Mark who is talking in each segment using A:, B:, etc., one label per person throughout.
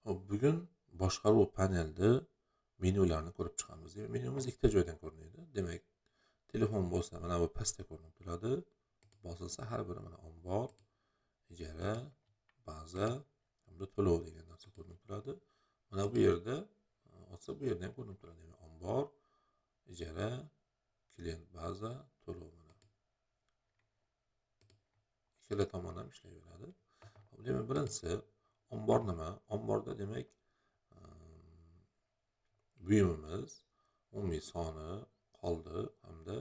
A: Bugun boshqaruv panelida menyularni ko'rib chiqamiz. Menyumiz ikkita joydan ko'rinadi. Demak, telefon bo'lsa mana bu pastda ko'rinib turadi. Bosilsa har biri mana ombor, ijara, baza hamda to'lov degan narsa ko'rinib turadi. Mana bu yerda olsa bu yerda ham ko'rinib turadi. Demak, ombor, ijara, klient baza, to'lov mana. Ikkala tomon ham ishlayveradi. Demak, birinchisi ombor nima? Omborda demak buyumimiz, umumiy soni, qoldiq hamda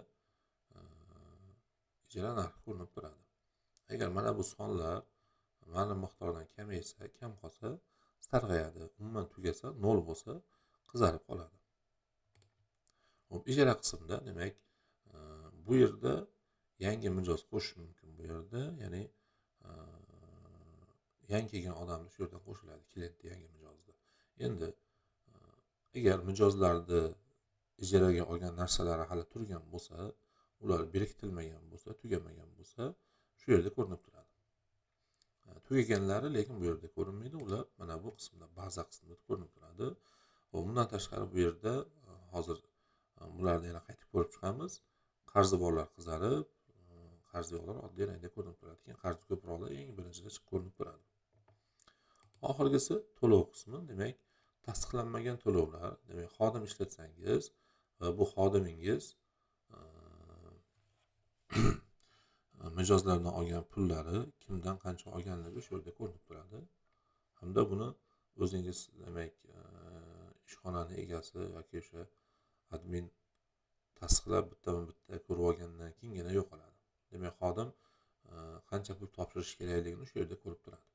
A: ijara narxi ko'rinib turadi. Agar mana bu sonlar ma'lum miqdordan kamaysa, kam qolsa sarg'ayadi. Umuman tugasa, 0 bo'lsa qizarib qoladi. Ijara qismida demak bu yerda yangi mijoz qo'shish mumkin bu yerda, ya'ni yangi kelgan odamni shu yerdan qo'shiladi, klientni yangi mijozda. Endi agar mijozlarni ijaraga olgan narsalari hali turgan bo'lsa, ular berkitilmagan bo'lsa, tugamagan bo'lsa, shu yerda ko'rinib turadi. Tugaganlari lekin bu yerda ko'rinmaydi, ular mana bu qismda, baza qismida ko'rinib turadi. Va bundan tashqari bu yerda hozir bularni yana qaytib ko'rib chiqamiz. Qarzi borlar qizarib, qarzi yo'qlar oddiy rangda ko'rinib turadi. Keyin qarzi ko'proqlar eng birinchida chiqib ko'rinib turadi. Oxirgisi to'lov qismi, demak, tasdiqlanmagan to'lovlar, demak, xodim ishlatsangiz va bu xodimingiz mijozlardan olgan pullari kimdan qancha olganligi shu yerda ko'rinib turadi. Hamda buni o'zingiz demak ishxonani egasi yoki o'sha admin tasdiqlab bitta ko'rib olgandan keyingina yo'qoladi. Demak, xodim qancha pul topshirish kerakligini shu yerda ko'rib turadi.